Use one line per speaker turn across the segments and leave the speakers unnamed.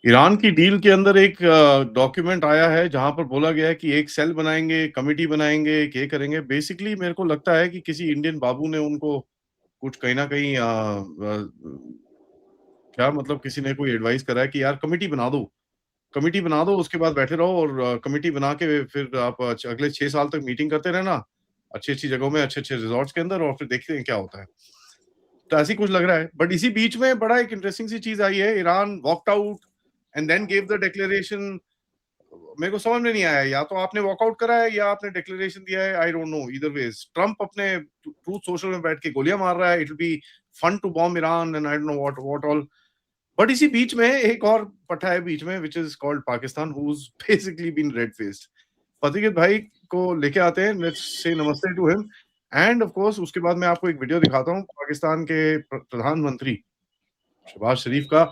Iran की deal के अंदर एक डॉक्यूमेंट आया है जहां पर बोला गया है कि एक सेल बनाएंगे, कमिटी बनाएंगे, ये करेंगे। बेसिकली मेरे को लगता है कि किसी इंडियन बाबू ने उनको कुछ कहीं ना कहीं क्या मतलब किसी ने कोई एडवाइस करा है कि यार कमिटी बना दो, उसके बाद बैठे रहो और कमिटी बना के फिर आप अगले 6 साल तक मीटिंग करते रहना, अच्छी अच्छी जगहों में, अच्छे अच्छे रिजॉर्ट्स के अंदर, और फिर देखते हैं क्या होता है। तो ऐसे ही कुछ लग रहा है। बट इसी बीच में बड़ा एक इंटरेस्टिंग सी चीज आई है, Iran walked out and then gave the declaration. मेरे को समझ में नहीं आया, या तो आपने वॉकआउट करा है या आपने डिक्लेरेशन दिया है, I don't know, either ways Trump अपने ट्रूथ सोशल में बैठ के गोलियां मार रहा है, it will be fun to bomb Iran and I don't know what all. But इसी बीच में एक और पट्टा है बीच में, which is called Pakistan, who's basically been red faced. पथिकित भाई को लेके आते हैं, लेट्स से नमस्ते to him. And of course उसके बाद मैं आपको एक वीडियो दिखाता हूँ पाकिस्तान के प्रधानमंत्री शहबाज शरीफ का,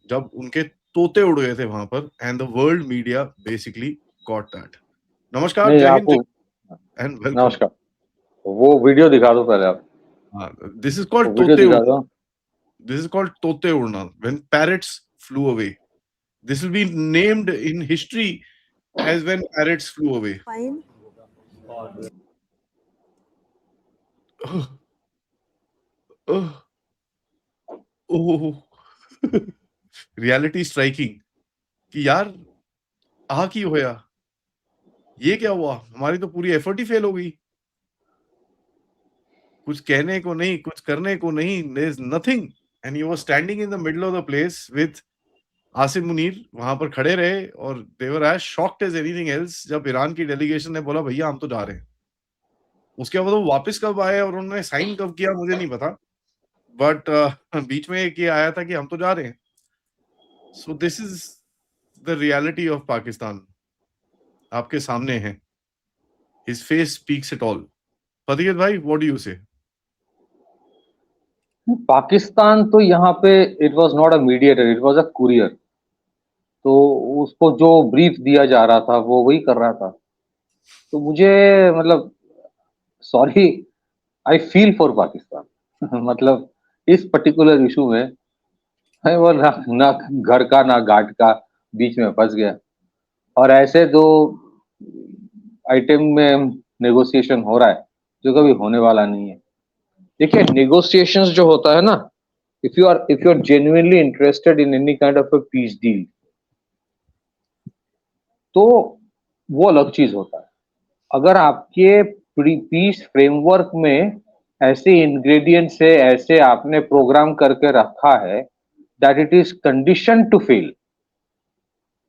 जब उनके तोते उड़ गए थे वहां पर, and the world media basically got that. नमस्कार,
नहीं
जय हिंद
आपको
एंड वेलकम।
नमस्कार। वो वीडियो दिखा दो पहले आप।
दिस इज
वो
कॉल्ड
वीडियो
तोते
दिखा
उड़ना।
दो।
दिस इज कॉल्ड तोते उड़ना, when parrots flu away. This will be named in history as when parrots flew away.
Fine.
Reality striking कि यार आ की होया, ये क्या हुआ, हमारी तो पूरी एफर्ट ही फेल हो गई, कुछ कहने को नहीं, कुछ करने को नहीं, there is nothing. And you were standing in the middle of the place with Asim Munir, वहां पर खड़े रहे, और they were as shocked as anything else जब ईरान की डेलीगेशन ने बोला भैया हम तो जा रहे हैं। उसके बाद वो वापस कब आए और उन्होंने साइन कब किया मुझे नहीं पता, बट बीच में एक ये आया था कि हम तो जा रहे हैं। So this is the reality of Pakistan, आपके सामने है। His face speaks it all. Fateh भाई, what do you say?
Pakistan तो यहाँ पे it was not a mediator, it was a courier. तो उसको जो ब्रीफ दिया जा रहा था वो वही कर रहा था। तो मुझे मतलब sorry, I feel for Pakistan मतलब इस पर्टिकुलर इशू में है वो ना घर का ना घाट का, बीच में फंस गया। और ऐसे दो आइटम में नेगोशिएशन हो रहा है जो कभी होने वाला नहीं है। देखिए नेगोशिएशंस जो होता है ना, if you are genuinely interested in any kind of a peace deal, तो वो अलग चीज होता है। अगर आपके पीस फ्रेमवर्क में ऐसे इंग्रेडिएंट्स है, ऐसे आपने प्रोग्राम करके रखा है that it is condition to fail,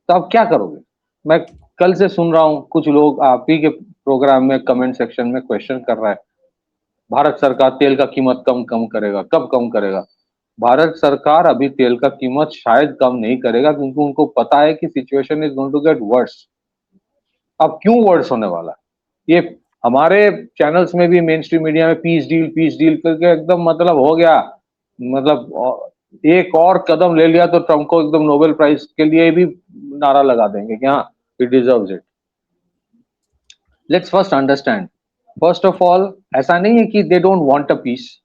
तो आप क्या करोगे? मैं कल से सुन रहा हूं कुछ लोग आप ही के प्रोग्राम में कमेंट सेक्शन में क्वेश्चन कर रहा है, भारत सरकार तेल का कीमत कम कम करेगा, कब कम करेगा? भारत सरकार अभी तेल का कीमत शायद कम नहीं करेगा क्योंकि उनको पता है कि situation is going to get worse. अब क्यों वर्स होने वाला है? ये हमारे चैनल्स में भी मेन स्ट्रीम मीडिया में पीस डील करके एकदम मतलब हो गया, मतलब एक और कदम ले लिया तो ट्रम्प को एकदम नोबेल प्राइज के लिए भी नारा लगा देंगे कि हाँ it deserves it. Let's first understand, first of all ऐसा नहीं है कि they don't want a peace.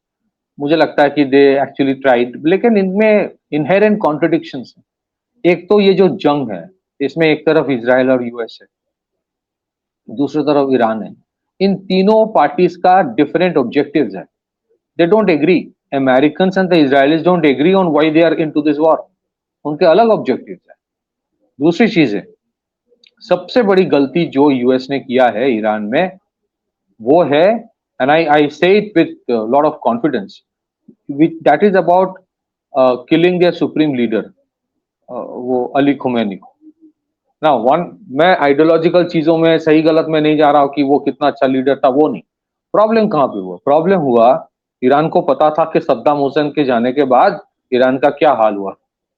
मुझे लगता है कि दे एक्चुअली ट्राइड, लेकिन इनमें इनहेरेंट कॉन्ट्रडिक्शंस हैं। एक तो ये जो जंग है, इसमें एक तरफ इजराइल और यूएस है, दूसरी तरफ ईरान है। इन तीनों पार्टीज का डिफरेंट ऑब्जेक्टिव्स है। They don't agree, American and the Israelis don't agree on why they are into this war. उनके अलग ऑब्जेक्टिव्स है। दूसरी चीज है, सबसे बड़ी गलती जो यूएस ने किया है ईरान में वो है, एंड आई से it with lot of confidence, that is about killing there supreme leader, वो अली खुमैनी को ना। वन, मैं आइडियोलॉजिकल चीजों में सही गलत में नहीं जा रहा हूं कि वो कितना अच्छा लीडर था, वो नहीं। प्रॉब्लम कहां पे हुआ? प्रॉब्लम हुआ ईरान को पता था कि सद्दाम हुसैन के जाने के बाद ईरान का क्या हाल हुआ,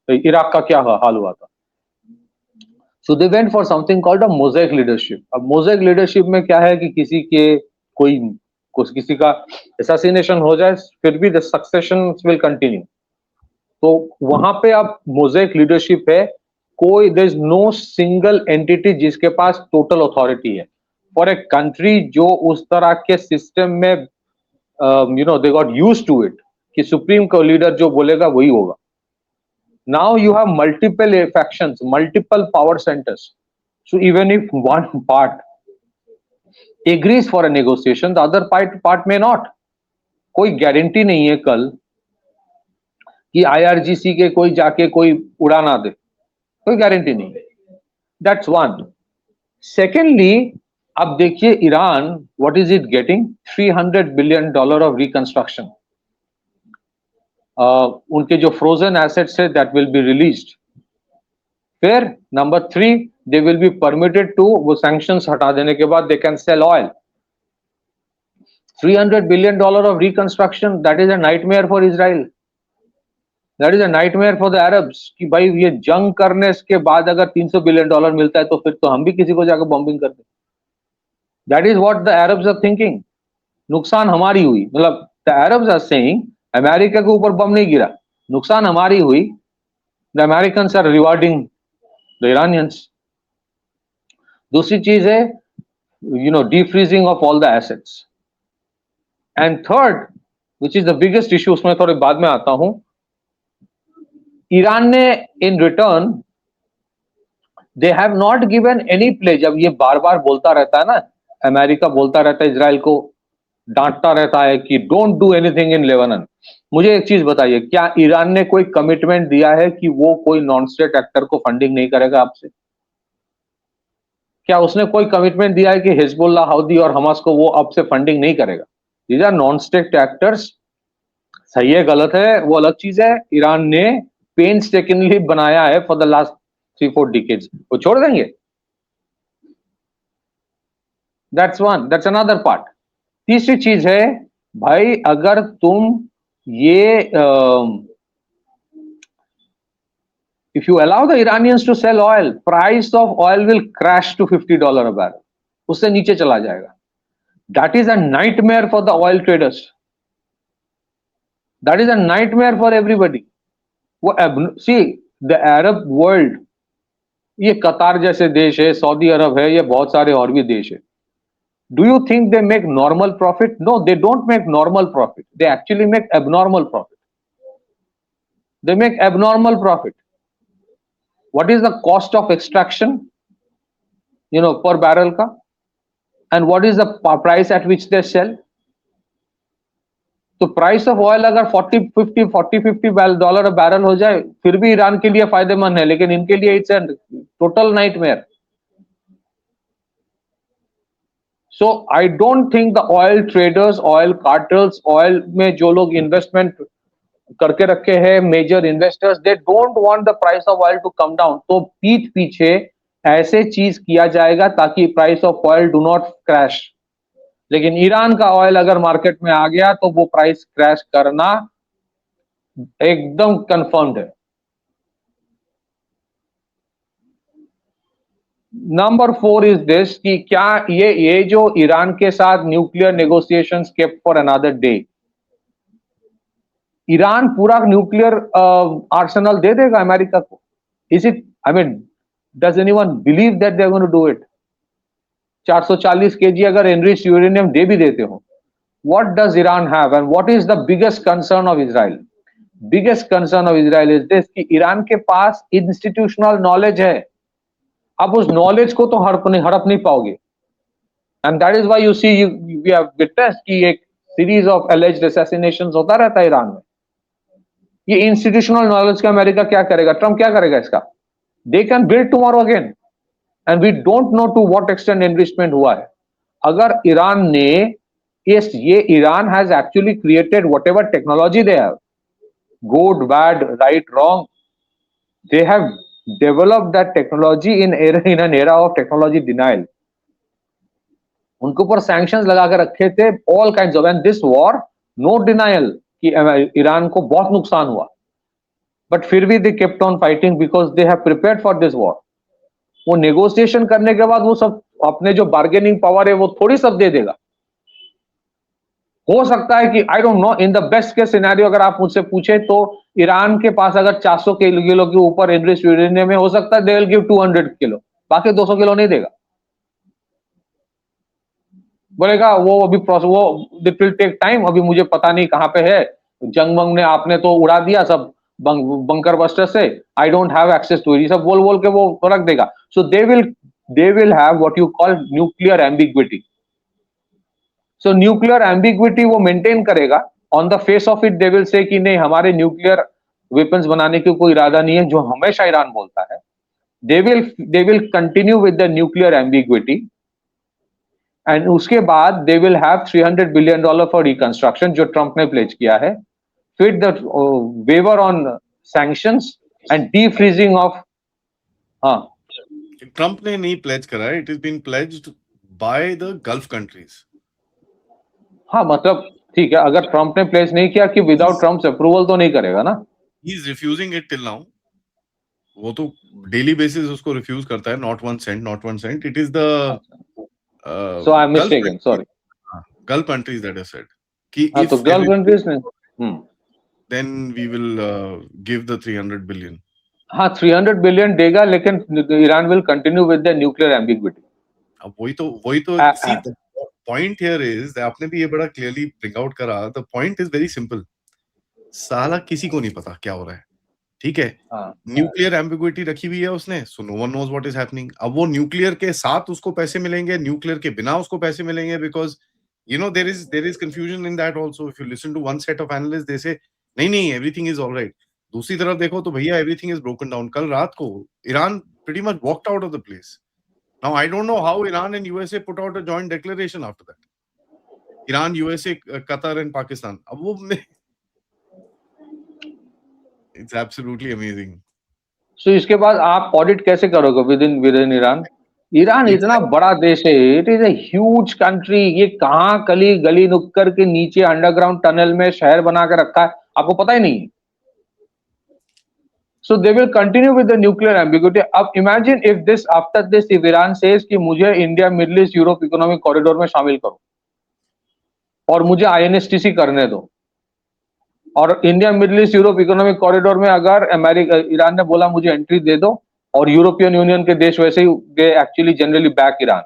इराक का क्या हाल हुआ था। So they went for something called a mosaic leadership. अब मोज़ेक लीडरशिप में क्या है कि किसी के कोई कुछ किसी का असैसिनेशन हो जाए फिर भी द सक्सेशन विल कंटिन्यू। तो वहां पे अब मोज़ेक लीडरशिप है, कोई there is no single entity जिसके पास टोटल अथॉरिटी है। फॉर ए कंट्री जो उस तरह के सिस्टम में they got used to it कि सुप्रीम को लीडर जो बोलेगा वही होगा। Now you have multiple factions, multiple power centers. So even if one part agrees for a negotiation, the other part may not. कोई गारंटी नहीं है कल कि IRGC के कोई जाके कोई उड़ा ना दे, कोई गारंटी नहीं है. That's one. Secondly, अब देखिए Iran, what is it getting? $300 billion of reconstruction. उनके जो फ्रोजन एसेट्स है that will be released. फिर number 3, they will be permitted to, वो sanctions हटा देने के बाद they can sell oil. $300 billion of reconstruction, that is a nightmare for Israel. That is a nightmare for the Arabs कि भाई ये जंग करने के बाद अगर $300 बिलियन मिलता है तो फिर तो हम भी किसी को जाकर बॉम्बिंग करते. That is what the Arabs are thinking. नुकसान हमारी हुई, मतलब the Arabs are saying America के ऊपर बम नहीं गिरा, नुकसान हमारी हुई. The Americans are rewarding the Iranians. दूसरी चीज है defreezing of all the assets. And third, which is the biggest issue, उसमें थोड़े बाद में आता हूं. ईरान ने in return they have not given any pledge. अब ये बार बार बोलता रहता है ना, अमेरिका बोलता रहता है इजराइल को, डांटता रहता है कि don't do anything in Lebanon. मुझे एक चीज बताइए, क्या ईरान ने कोई कमिटमेंट दिया है कि वो कोई नॉन स्टेट एक्टर को फंडिंग नहीं करेगा आपसे? क्या उसने कोई कमिटमेंट दिया है कि हिजबुल्लाह, हाउदी और हमास को वो आपसे फंडिंग नहीं करेगा? These are non state actors. सही है गलत है वो अलग चीज है. ईरान ने पेनस्टेकिंगली बनाया है फॉर द लास्ट 3-4 डिकेड्स. वो छोड़ देंगे? That's one. That's another part. तीसरी चीज है भाई, अगर तुम ये if you allow the Iranians to sell oil, price of oil will crash to $50 a barrel. उससे नीचे चला जाएगा. That is a nightmare for the oil traders. That is a nightmare for everybody. See, the Arab world, ये कतार जैसे देश है, Saudi अरब है, ये बहुत सारे और भी देश है. Do you think they make normal profit? No, they don't make normal profit. They actually make abnormal profit. They make abnormal profit. What is the cost of extraction, per barrel का? And what is the price at which they sell? तो price of oil अगर $40-50 a barrel हो जाए, फिर भी Iran के लिए फायदेमंद है, लेकिन इनके लिए it's an total nightmare. So I don't think the oil traders, oil cartels, oil में जो लोग इन्वेस्टमेंट करके रखे हैं, major investors, they don't want the price of oil to come down. तो पीठ पीछे ऐसे चीज किया जाएगा ताकि price of oil do not crash. लेकिन ईरान का ऑयल अगर मार्केट में आ गया तो वो प्राइस क्रैश करना एकदम कंफर्म्ड है. नंबर 4 इज दिस कि क्या ये जो ईरान के साथ nuclear negotiations kept for another day, Iran पूरा न्यूक्लियर आर्सेनल दे देगा अमेरिका को? Is it, I mean, does anyone believe that they are going to do it? 440 kg अगर एनरिच्ड यूरेनियम दे भी देते हो, what does Iran have and what is the biggest concern of Israel? Biggest concern of Israel is this कि Iran के पास institutional knowledge है. अब उस knowledge को तो हड़प नहीं पाओगे. And that is why you see we have witnessed कि एक series of alleged assassinations होता रहता है ईरान में. ये institutional knowledge का अमेरिका क्या करेगा? ट्रम्प क्या करेगा इसका? They can build tomorrow again. And we don't know to what extent enrichment हुआ है. अगर ईरान ने ये Iran has actually created whatever technology they have, good, bad, right, wrong, they have developed that technology in an era of technology denial. उनके ऊपर sanctions लगा कर रखे थे, all kinds of, and this war, no denial कि Iran को बहुत नुकसान हुआ, but फिर भी they kept on fighting because they have prepared for this war. वो नेगोशिएशन करने के बाद वो सब अपने जो बार्गेनिंग पावर है वो थोड़ी सब दे देगा. हो सकता है कि आई don't no, in the best case scenario अगर आप मुझसे पूछे तो ईरान के पास अगर 400 किलो के ऊपर एनरिच्ड यूरेनियम में, हो सकता है दे विल गिव 200 किलो, बाकी 200 किलो नहीं देगा. बोलेगा वो अभी इट विल टेक टाइम, अभी मुझे पता नहीं कहां पे है, जंग वंग ने आपने तो उड़ा दिया सब, बंकर बस्टर से, I don't have access to, ये सब बोल बोल के वो रख देगा. So they will have what you call nuclear ambiguity. So nuclear ambiguity वो मेंटेन करेगा. On the face of it they will say कि नहीं, हमारे न्यूक्लियर वेपन्स बनाने की कोई इरादा नहीं है, जो हमेशा ईरान बोलता है. they will continue with the nuclear ambiguity, and उसके बाद they will have $300 billion for reconstruction जो ट्रंप ने प्लेज किया है. फिर the waiver on sanctions and defreezing of, हाँ,
ट्रंप ने नहीं प्लेज करा है, it is been pledged by the Gulf countries.
हाँ, मतलब ठीक है, अगर ट्रंप ने प्लेज नहीं किया कि विदाउट ट्रंप्स अप्रूवल तो नहीं करेगा ना.
He is refusing it till now. वो तो डेली बेसिस उसको रिफ्यूज करता है. Not one cent. It is the
so I am mistaken, sorry.
Gulf countries that have said कि
हाँ, तो गल्फ कंट्रीज ने
then we will give the 300 billion.
हाँ, 300 बिलियन देगा, लेकिन Iran will continue with the nuclear ambiguity.
अब वही तो see the point here is that आपने भी ये बड़ा क्लियरली ब्रिंग आउट करा. the point is very simple. साला किसी को नहीं पता क्या हो रहा है, ठीक है. न्यूक्लियर एम्बिग्विटी रखी हुई है उसने, so no one knows what is happening. अब वो न्यूक्लियर के साथ उसको पैसे मिलेंगे, न्यूक्लियर के बिना उसको पैसे मिलेंगे, because you know there is confusion in that also. If you listen to one set of analysts, they say नहीं everything is all right. दूसरी तरफ देखो तो भैया everything is broken down. कल रात को Iran pretty much walked out of the place. Now I don't know how Iran and USA put out a joint declaration after that. Iran, USA, Qatar and Pakistan. अब वो it's absolutely amazing.
So इसके बाद आप audit कैसे करोगे with in Iran? Iran इतना बड़ा देश है, it is a huge country. ये कहाँ गली गली नुक्कर के नीचे अंडरग्राउंड टनल में शहर बना के रखा है, आपको पता ही नहीं. So they will continue with the nuclear ambiguity. अब imagine if this after this if Iran says कि मुझे India middle east Europe economic corridor में शामिल करो और मुझे INSTC करने दो, और India middle east Europe economic corridor में अगर अमेरिका ईरान ने बोला मुझे एंट्री दे दो, और यूरोपियन यूनियन के देश वैसे ही they actually generally back Iran,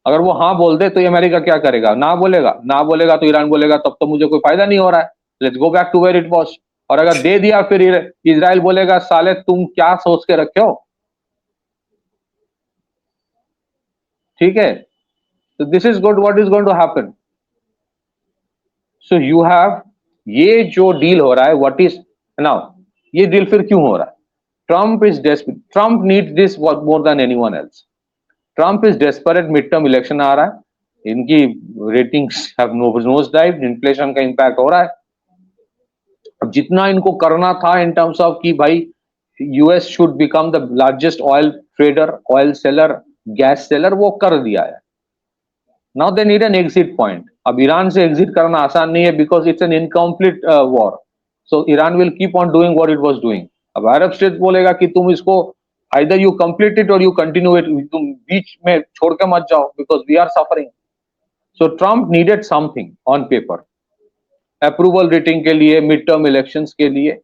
अगर वो हाँ बोल दे तो ये अमेरिका क्या करेगा? ना बोलेगा तो ईरान बोलेगा तब तो मुझे कोई फायदा नहीं हो रहा है, let's go back to where it was. और अगर दे दिया फिर इजराइल बोलेगा साले तुम क्या सोच के रखे हो, ठीक है. तो this is good. What is going to happen? So you have ये जो डील हो रहा है, व्हाट इज नाउ, ये डील फिर क्यों हो रहा है? Trump is desperate. Trump needs this more than anyone else. Trump is desperate. Mid term election आ रहा है, इनकी ratings have nose dive, inflation का इंपैक्ट हो रहा है. अब जितना इनको करना था इन टर्म्स ऑफ कि भाई US should become the largest oil trader, oil seller, gas seller, वो कर दिया है. Now they need an exit point. अब ईरान से एग्जिट करना आसान नहीं है, because it's an incomplete war. So Iran will keep on doing what it was doing. अब अरब स्टेट बोलेगा कि तुम इसको आइदर यू कंप्लीट इट और यू कंटिन्यू इट, तुम बीच में छोड़ के मत जाओ, because we are suffering. So Trump needed something on paper, approval rating के लिए, मिड टर्म इलेक्शंस के लिए,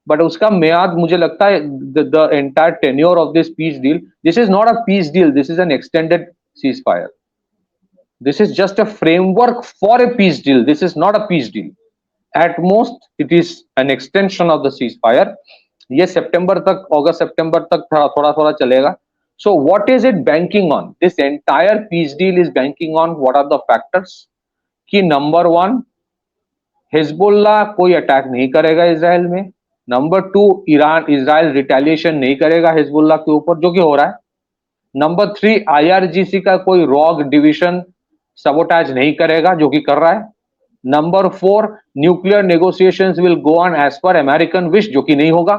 बट उसका म्याद मुझे लगता है the entire tenure of this peace deal, this is not a peace deal, this is an extended cease fire. This is just a framework for a peace deal. This is not a peace deal. At most, it is an extension of the ceasefire. ये सितंबर तक, अगस्त सितंबर तक थोड़ा चलेगा. So what is it banking on? This entire peace deal is banking on what are the factors? कि number 1, Hezbollah कोई attack नहीं करेगा Israel में. नंबर 2, इजराइल रिटेलिएशन नहीं करेगा हिजबुल्लाह के ऊपर, जो कि हो रहा है. नंबर 3, IRGC का कोई रॉग डिवीजन सबोटाज नहीं करेगा, जो कि कर रहा है. Number 4, nuclear negotiations will go on as per American wish, जो कि नहीं होगा.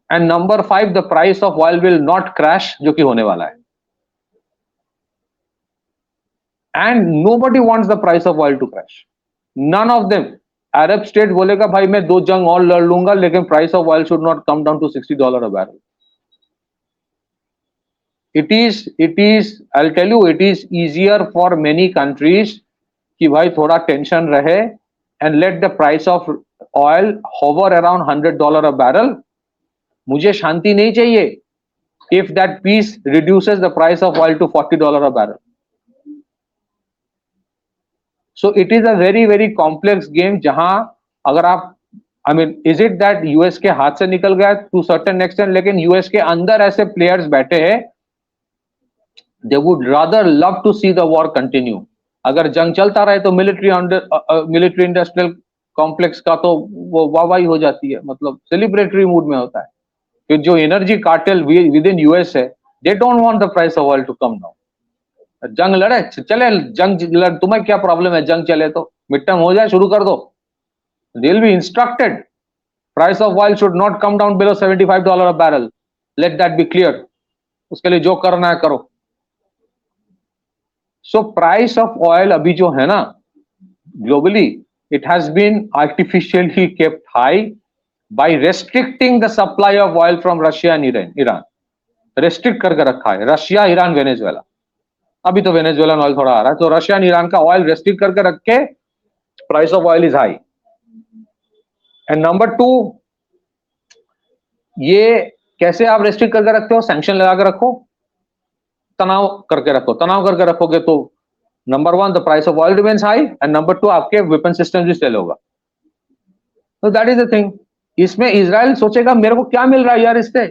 And number 5, the price of oil will not crash, जो कि होने वाला है. And nobody wants the price of oil to crash, none of them. Arab state बोलेगा भाई मैं 2 जंग और लड़ लूंगा, लेकिन price of oil should not come down to $60 a barrel. It is, I'll tell you, it is easier for many countries कि भाई थोड़ा टेंशन रहे and let the price of oil hover around $100 a barrel. मुझे शांति नहीं चाहिए if that peace reduces the price of oil to $40 a barrel. So it is a very very complex game, जहां अगर आप I mean is it that US के हाथ से निकल गया टू सर्टेन एक्सटेंट, लेकिन यूएस के अंदर ऐसे प्लेयर्स बैठे हैं, they would rather love to see the war continue. अगर जंग चलता रहे तो मिलिट्री इंडस्ट्रियल कॉम्प्लेक्स का तो वो वाहवाही हो जाती है, मतलब सेलिब्रेटरी मूड में होता है। फिर जो energy cartel within US है, they don't want the price of oil to come down. जंग लड़े चले, तुम्हें क्या प्रॉब्लम है, जंग चले तो मिड टर्म हो जाए, शुरू कर दो। They will be instructed price of oil should not come down below $75 a barrel, let that be clear. उसके लिए जो करना है करो। सो प्राइस ऑफ ऑयल अभी जो है ना globally, it has been artificially kept high by restricting the supply of oil from Russia and Iran. Restrict करके रखा है, रशिया, ईरान, वेनेजुएला। अभी तो वेनेजुएला ऑयल थोड़ा आ रहा है, तो रशिया और ईरान का ऑयल रेस्ट्रिक्ट करके रख के price of oil is high. And number 2, ये कैसे आप रेस्ट्रिक्ट करके रखते हो? सैंक्शन लगा के रखो, तनाव करके रखो। तनाव करके रखोगे तो number 1 the price of oil remains high, and number 2 आपके वेपन सिस्टम भी सेल होगा। तो दैट इज द थिंग। इसमें इजराइल सोचेगा मेरे को क्या मिल रहा है यार इससे,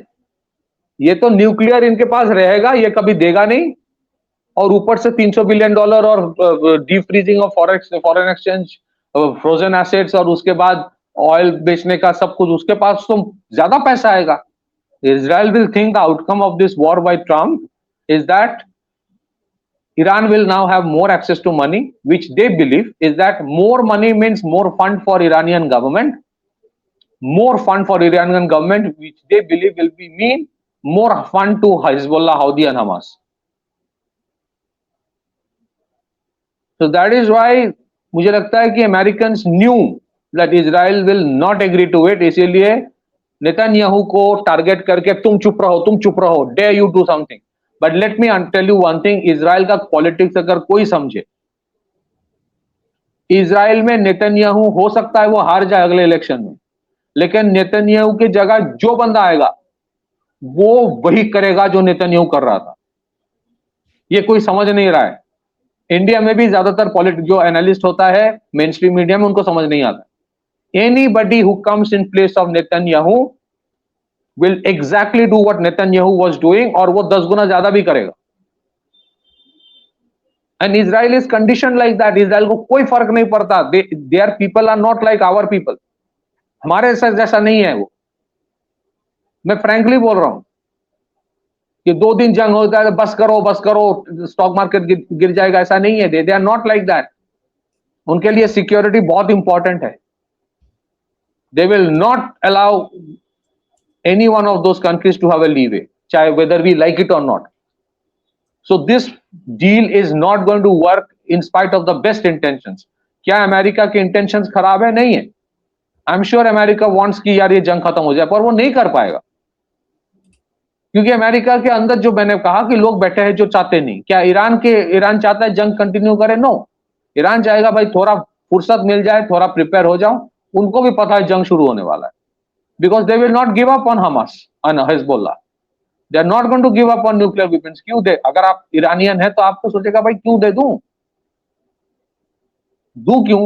ये तो न्यूक्लियर इनके पास रहेगा, ये कभी देगा नहीं, और ऊपर से $300 बिलियन और deep freezing of foreign exchange, frozen assets, और उसके बाद ऑयल बेचने का सब कुछ, उसके पास तो ज्यादा पैसा आएगा। Israel will think the outcome of this war by Trump is that Iran will now have more access to money, which they believe is that more money means more fund for Iranian government, more fund for Iranian government, which they believe will be mean more fund to Hezbollah, Houthi and Hamas. So that is why मुझे लगता है कि Americans knew that Israel will not agree to it, इसीलिए Netanyahu को target करके तुम चुप रहो, dare you do something. But let me tell you one thing, Israel का पॉलिटिक्स अगर कोई समझे, इजराइल में नेतन्याहू हो सकता है वो हार जाए अगले इलेक्शन में, लेकिन नेतन्याहू की जगह जो बंदा आएगा वो वही करेगा जो नेतन्याहू कर रहा था। ये कोई समझ नहीं रहा है। इंडिया में भी ज्यादातर पॉलिटिक्स जो एनालिस्ट होता है मेन स्ट्रीम मीडिया में, उनको समझ नहीं आता। Anybody who comes in place of Netanyahu will exactly do what Netanyahu was doing, और वो 10 गुना ज्यादा भी करेगा। And Israel is conditioned like that. Israel को कोई फर्क नहीं पड़ता। Their people are not like our people. हमारे जैसा नहीं है वो। मैं फ्रैंकली बोल रहा हूं कि 2 दिन जंग होता है बस करो, स्टॉक मार्केट गिर जाएगा, ऐसा नहीं है। They are not like that. उनके लिए सिक्योरिटी बहुत इंपॉर्टेंट है। They will not allow any one of those countries to have a leeway, chahe whether we like it or not. So this deal is not going to work in spite of the best intentions. क्या America के intentions खराब है? नहीं है। I am sure America wants कि यार ये जंग खत्म हो जाए, पर वो नहीं कर पाएगा, क्योंकि अमेरिका के अंदर जो मैंने कहा कि लोग बैठे हैं जो चाहते नहीं। क्या ईरान चाहता है जंग कंटिन्यू करे? नो। ईरान चाहेगा भाई थोड़ा फुर्सत मिल जाए, थोड़ा प्रिपेयर हो जाओ। उनको भी पता है जंग शुरू होने वाला है, because they will not give up on Hamas and Hezbollah. They are not going to give up on nuclear weapons. क्यों दे? अगर आप ईरानियन है तो आपको सोचेगा भाई क्यों दे दूं क्यों?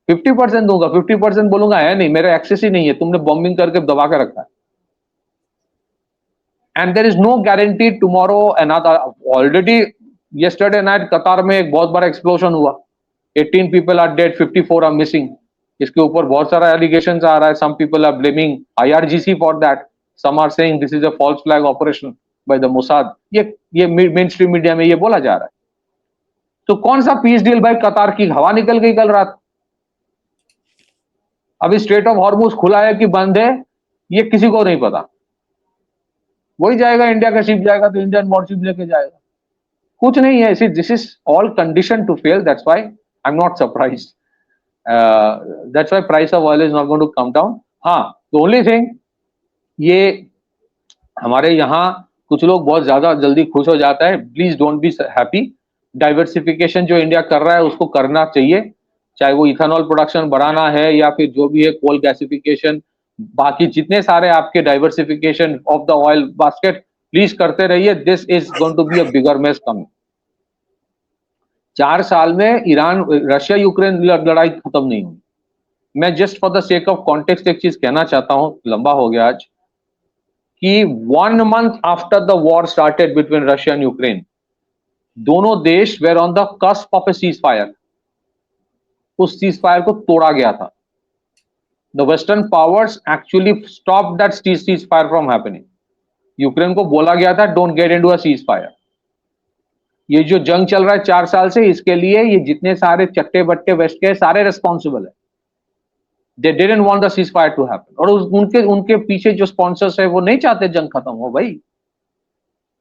50% दूंगा, 50% बोलूंगा है नहीं, मेरे एक्सेस ही नहीं है, तुमने बॉम्बिंग करके दबा के रखा है। And there is no guarantee tomorrow another. Already yesterday night कतार में एक बहुत बड़ा एक्सप्लोजन हुआ, 18 people are dead, 54 are missing. इसके ऊपर बहुत सारा एलिगेशंस आ रहा है। Some people are blaming IRGC for that, some are saying this is a false flag operation by the Mossad. ये मेन स्ट्रीम मीडिया में ये बोला जा रहा है। तो कौन सा पीस डील भाई? कतार की हवा निकल गई कल रात। अभी स्ट्रेट ऑफ हॉर्मुज खुला है कि बंद है, ये किसी को नहीं पता। वही जाएगा, इंडिया का शिप जाएगा तो इंडियन वॉरशिप लेके जाएगा, कुछ नहीं है। This is all condition to fail. That's why I am not surprised. That's why price of oil is not going to come down. हाँ, the only thing, ये हमारे यहाँ कुछ लोग बहुत ज्यादा जल्दी खुश हो जाता है। Please don't be happy. Diversification जो इंडिया कर रहा है उसको करना चाहिए, चाहे वो इथेनॉल प्रोडक्शन बढ़ाना है या फिर जो भी है कोल गैसिफिकेशन, बाकी जितने सारे आपके diversification of the oil basket please करते रहिए। This is going to be a bigger mess coming. 4 साल में ईरान रशिया यूक्रेन लड़ाई खत्म नहीं हुई। मैं just for the sake of context एक चीज कहना चाहता हूं, लंबा हो गया आज, कि 1 month after the war started between Russia and Ukraine, दोनों देश were on the cusp of a ceasefire. उस सीज फायर को तोड़ा गया था। The western powers actually stop that ceasefire from happening. Ukraine को बोला गया था don't get into a ceasefire. ये जो जंग चल रहा है 4 साल से, इसके लिए ये जितने सारे चट्टे बट्टे वेस्ट के सारे रिस्पॉन्सिबल है। They didn't want the ceasefire to happen. और उनके उनके पीछे जो स्पॉन्सर्स है वो नहीं चाहते जंग खत्म हो भाई।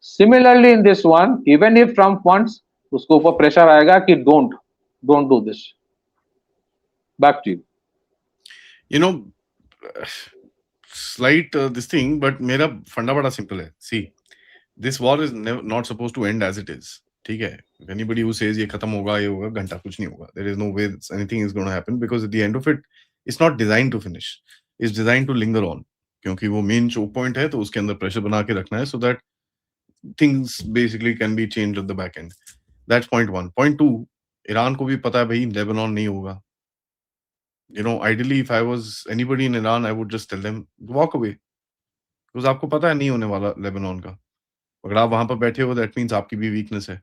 Similarly in this one, even if Trump wants, उसको ऊपर प्रेशर आएगा कि don't do this. Back to you.
You know, slight this thing, but मेरा फंडा बड़ा सिंपल है. See, this war is not supposed to end as it is. ठीक है. If anybody who says ये खत्म होगा, ये होगा, घंटा कुछ नहीं होगा. There is no way anything is going to happen because at the end of it, it's not designed to finish. It's designed to linger on. क्योंकि वो मेन choke point है, तो उसके अंदर प्रेशर बना के रखना है, so that things basically can be changed at the back end. That's point one. Point two, Iran को भी पता है भाई लेबनान नहीं होगा. You know, ideally, if I was anybody in Iran, I would just tell them walk away, because आपको पता है नहीं होने वाला लेबनान का. अगर आप वहां पर बैठे हो, that means आपकी भी वीकनेस है.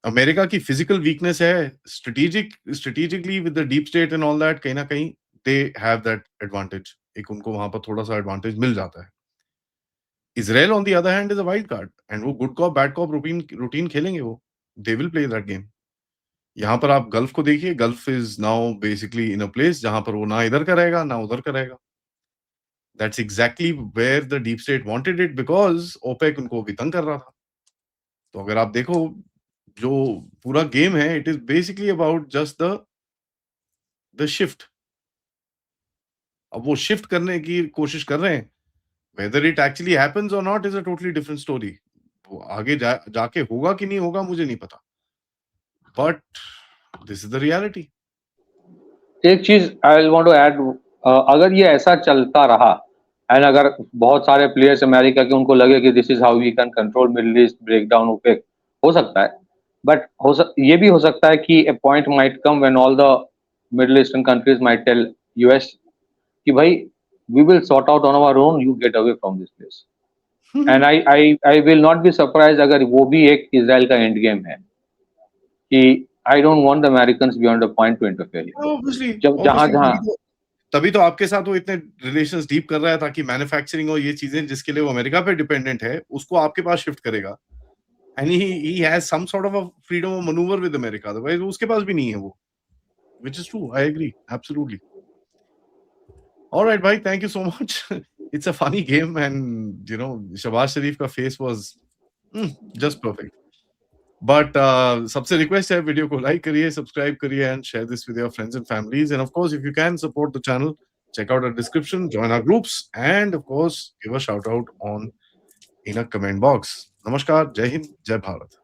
अमेरिका की फिजिकल वीकनेस है, strategically with the deep state and all that, कहीं ना कहीं they have that advantage. एक उनको वहां पर थोड़ा सा एडवांटेज मिल जाता है. Israel on the other hand is a wild card, and वो good cop bad cop routine खेलेंगे वो. They will play that game. यहाँ पर आप गल्फ को देखिए, gulf is now basically in a place जहां पर वो ना इधर का रहेगा ना उधर का रहेगा. That's exactly where the deep state wanted it, because OPEC उनको भी तंग कर रहा था. तो अगर आप देखो जो पूरा गेम है, it is basically about just the shift. अब वो शिफ्ट करने की कोशिश कर रहे हैं. वेदर इट एक्चुअली हैपेंस और not is a totally different story. वो आगे जाके होगा कि नहीं होगा मुझे नहीं पता, but this is the reality.
एक चीज आई वांट टू ऐड, अगर ये ऐसा चलता रहा एंड अगर बहुत सारे प्लेयर्स अमेरिका के उनको लगे कि this is how we can control Middle East, break down OPEC, हो सकता है. बट ये भी हो सकता है कि a point might come when all the Middle Eastern countries might tell US कि भाई we will sort out on our own, you get away from this place. And I will not be surprise अगर वो भी एक Israel का end game है कि I don't want the Americans beyond a point to interfere.
Obviously,
जहां
तभी तो आपके साथ वो इतने रिलेशंस डीप कर रहा है, ताकि मैन्युफैक्चरिंग और ये चीजें जिसके लिए वो अमेरिका पे डिपेंडेंट है, उसको आपके पास शिफ्ट करेगा. And he has some sort of a freedom of manoeuvre with America, otherwise उसके पास भी नहीं है वो. Which is true, I agree absolutely. Alright भाई, thank you so much. It's a funny game and you know Shehbaz Sharif का face was just perfect. But सबसे request है, वीडियो को लाइक करिए, सब्सक्राइब करिए and share this with your friends and families. And of course if you can support the channel, check out our description, join our groups, and of course give a shout out in a comment box. Namaskar, Jai Hind, Jai Bharat.